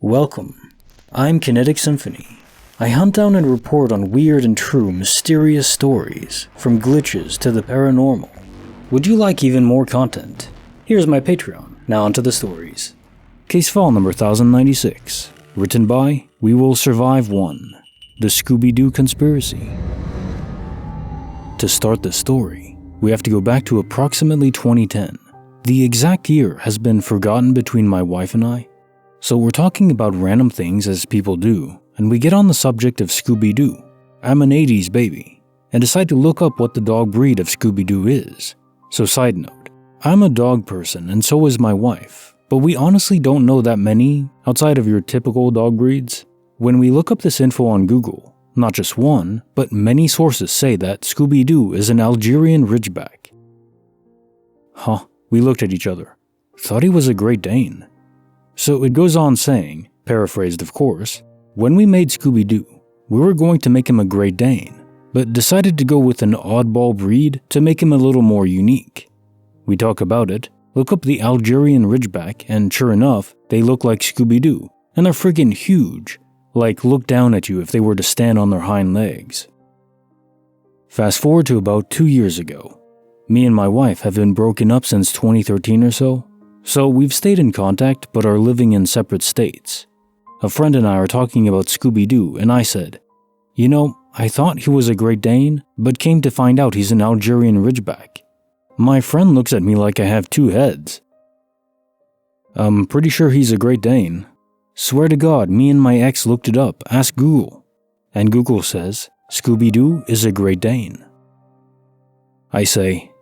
Welcome. I'm Kinetic Symphony. I hunt down and report on weird and true mysterious stories, from glitches to the paranormal. Would you like even more content? Here's my Patreon. Now onto the stories. Case file number 1096, written by wewillsurviveone, the Scooby-Doo conspiracy. To start this story, we have to go back to approximately 2010. The exact year has been forgotten between my wife and I, so we're talking about random things as people do, and we get on the subject of Scooby-Doo. I'm an 80s baby, and decide to look up what the dog breed of Scooby-Doo is. So side note, I'm a dog person and so is my wife, but we honestly don't know that many outside of your typical dog breeds. When we look up this info on Google, not just one, but many sources say that Scooby-Doo is an Algerian Ridgeback. Huh, we looked at each other. Thought he was a Great Dane. So it goes on saying, paraphrased of course, when we made Scooby-Doo, we were going to make him a Great Dane, but decided to go with an oddball breed to make him a little more unique. We talk about it, look up the Algerian Ridgeback, and sure enough, they look like Scooby-Doo, and they're friggin' huge, like look down at you if they were to stand on their hind legs. Fast forward to about 2 years ago. Me and my wife have been broken up since 2013 or so we've stayed in contact but are living in separate states. A friend and I are talking about Scooby-Doo and I said, "You know, I thought he was a Great Dane, but came to find out he's an Algerian Ridgeback." My friend looks at me like I have two heads. "I'm pretty sure he's a Great Dane. Swear to God, me and my ex looked it up, ask Google." And Google says, Scooby-Doo is a Great Dane. I say,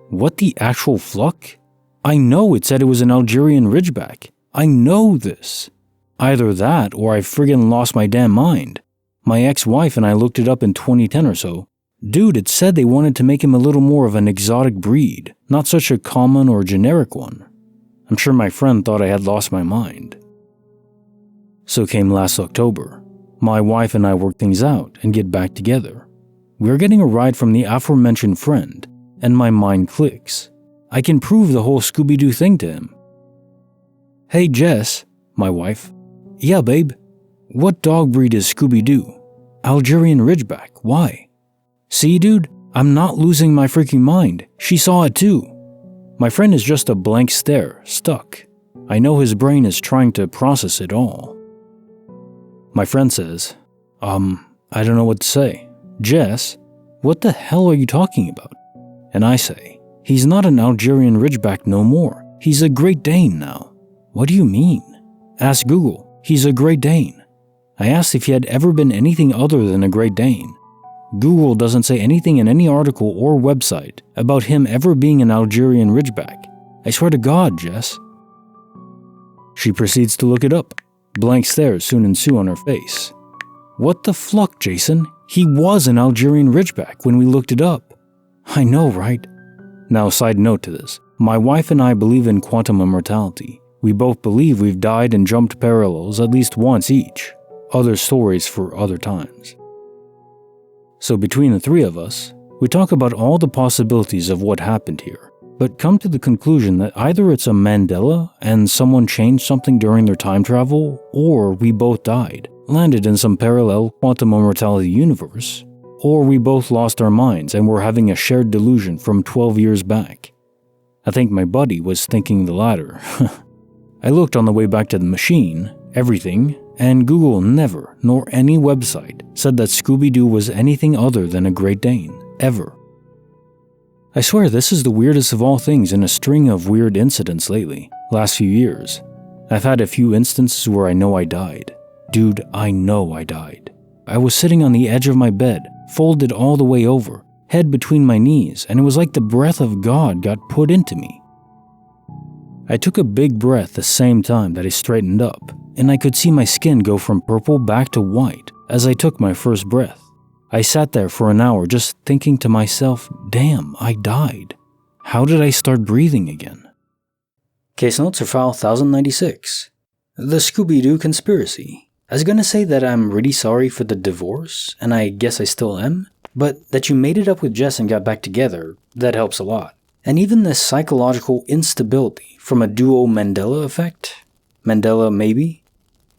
"What the actual fluck? I know it said it was an Algerian Ridgeback. I know this. Either that or I friggin' lost my damn mind. My ex-wife and I looked it up in 2010 or so. Dude, it said they wanted to make him a little more of an exotic breed, not such a common or generic one." I'm sure my friend thought I had lost my mind. So came last October. My wife and I work things out and get back together. We're getting a ride from the aforementioned friend, and my mind clicks. I can prove the whole Scooby-Doo thing to him. "Hey Jess," my wife. "Yeah babe, what dog breed is Scooby-Doo?" "Algerian Ridgeback, why?" "See dude, I'm not losing my freaking mind. She saw it too." My friend is just a blank stare, stuck. I know his brain is trying to process it all. My friend says, I don't know what to say. "Jess, what the hell are you talking about?" And I say, "He's not an Algerian Ridgeback no more. He's a Great Dane now." "What do you mean?" "Ask Google. He's a Great Dane." I asked if he had ever been anything other than a Great Dane. Google doesn't say anything in any article or website about him ever being an Algerian Ridgeback. I swear to God, Jess. She proceeds to look it up. Blank stares soon ensue on her face. "What the fluck, Jason? He was an Algerian Ridgeback when we looked it up." "I know, right?" Now, side note to this. My wife and I believe in quantum immortality. We both believe we've died and jumped parallels at least once each. Other stories for other times. So between the three of us, we talk about all the possibilities of what happened here, but come to the conclusion that either it's a Mandela and someone changed something during their time travel, or we both died, landed in some parallel quantum immortality universe, or we both lost our minds and were having a shared delusion from 12 years back. I think my buddy was thinking the latter. I looked on the way back to the machine, everything, and Google never, nor any website, said that Scooby-Doo was anything other than a Great Dane, ever. I swear this is the weirdest of all things in a string of weird incidents lately, last few years. I've had a few instances where I know I died. Dude, I know I died. I was sitting on the edge of my bed, folded all the way over, head between my knees, and it was like the breath of God got put into me. I took a big breath the same time that I straightened up, and I could see my skin go from purple back to white as I took my first breath. I sat there for an hour just thinking to myself, damn, I died. How did I start breathing again? Case notes are file 1096. The Scooby-Doo conspiracy. I was gonna say that I'm really sorry for the divorce, and I guess I still am, but that you made it up with Jess and got back together, that helps a lot. And even this psychological instability from a duo Mandela effect? Mandela maybe?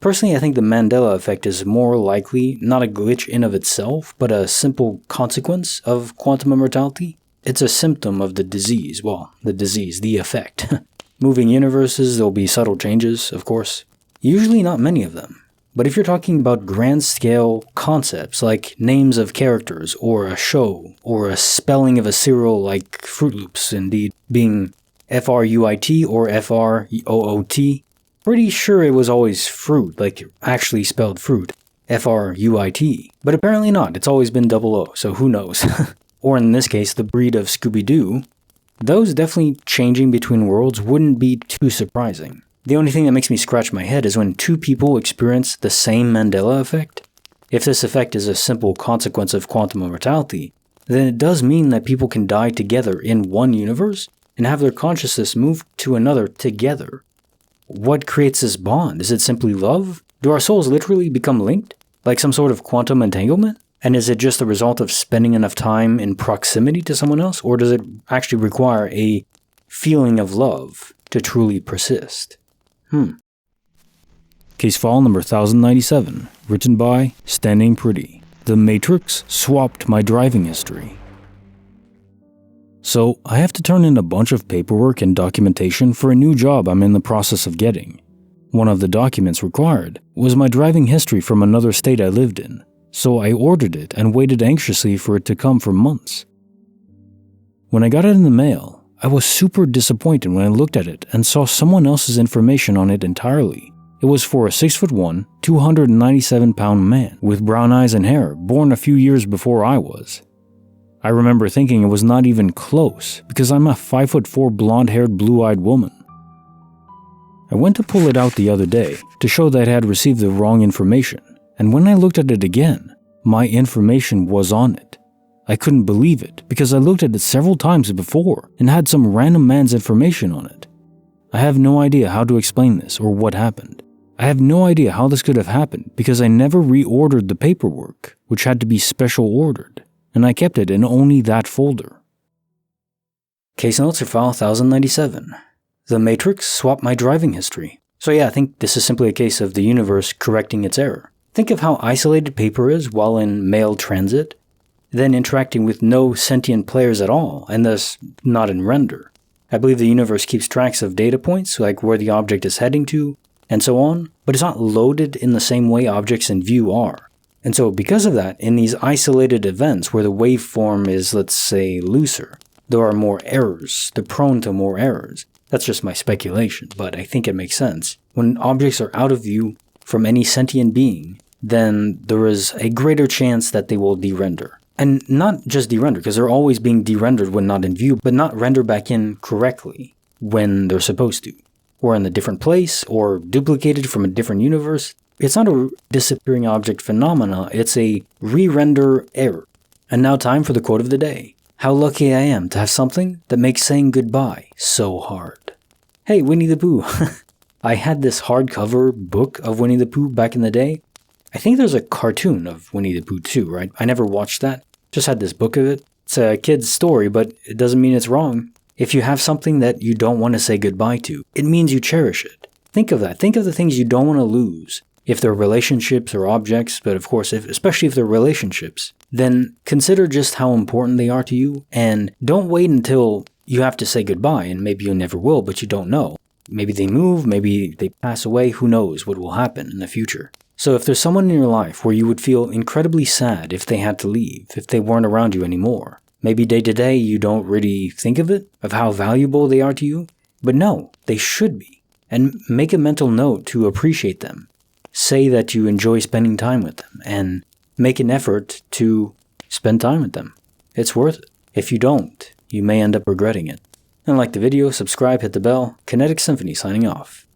Personally, I think the Mandela effect is more likely not a glitch in of itself, but a simple consequence of quantum immortality. It's a symptom of the disease. Well, the effect. Moving universes, there'll be subtle changes, of course. Usually not many of them. But if you're talking about grand-scale concepts like names of characters, or a show, or a spelling of a cereal like Fruit Loops, indeed, being F-R-U-I-T or F-R-O-O-T, pretty sure it was always fruit, like actually spelled fruit, F-R-U-I-T. But apparently not, it's always been double O, so who knows. Or in this case, the breed of Scooby-Doo. Those definitely changing between worlds wouldn't be too surprising. The only thing that makes me scratch my head is when two people experience the same Mandela effect. If this effect is a simple consequence of quantum immortality, then it does mean that people can die together in one universe and have their consciousness move to another together. What creates this bond? Is it simply love? Do our souls literally become linked? Like some sort of quantum entanglement? And is it just the result of spending enough time in proximity to someone else? Or does it actually require a feeling of love to truly persist? Case file number 1097, written by standingpretty. The Matrix swapped my driving history. So, I have to turn in a bunch of paperwork and documentation for a new job I'm in the process of getting. One of the documents required was my driving history from another state I lived in, so I ordered it and waited anxiously for it to come for months. When I got it in the mail, I was super disappointed when I looked at it and saw someone else's information on it entirely. It was for a 6'1", 297-pound man with brown eyes and hair, born a few years before I was. I remember thinking it was not even close because I'm a 5'4" blonde-haired blue-eyed woman. I went to pull it out the other day to show that I had received the wrong information, and when I looked at it again, my information was on it. I couldn't believe it because I looked at it several times before and had some random man's information on it. I have no idea how to explain this or what happened. I have no idea how this could have happened because I never reordered the paperwork, which had to be special ordered, and I kept it in only that folder. Case notes are file 1097. The Matrix swapped my driving history. So yeah, I think this is simply a case of the universe correcting its error. Think of how isolated paper is while in mail transit, then interacting with no sentient players at all, and thus not in render. I believe the universe keeps tracks of data points, like where the object is heading to, and so on, but it's not loaded in the same way objects in view are. And so because of that, in these isolated events where the waveform is, let's say, looser, there are more errors, they're prone to more errors. That's just my speculation, but I think it makes sense. When objects are out of view from any sentient being, then there is a greater chance that they will de-render. And not just de-render, because they're always being de-rendered when not in view, but not render back in correctly when they're supposed to. Or in a different place, or duplicated from a different universe. It's not a disappearing object phenomena, it's a re-render error. And now time for the quote of the day. How lucky I am to have something that makes saying goodbye so hard. Hey, Winnie the Pooh. I had this hardcover book of Winnie the Pooh back in the day. I think there's a cartoon of Winnie the Pooh too, right? I never watched that. Just had this book of it. It's a kid's story, but it doesn't mean it's wrong. If you have something that you don't want to say goodbye to, it means you cherish it. Think of that. Think of the things you don't want to lose. If they're relationships or objects, but of course, especially if they're relationships, then consider just how important they are to you, and don't wait until you have to say goodbye, and maybe you never will, but you don't know. Maybe they move, maybe they pass away, who knows what will happen in the future. So if there's someone in your life where you would feel incredibly sad if they had to leave, if they weren't around you anymore, maybe day to day you don't really think of it, of how valuable they are to you, but no, they should be. And make a mental note to appreciate them. Say that you enjoy spending time with them, and make an effort to spend time with them. It's worth it. If you don't, you may end up regretting it. And like the video, subscribe, hit the bell. Kinetic Symphony signing off.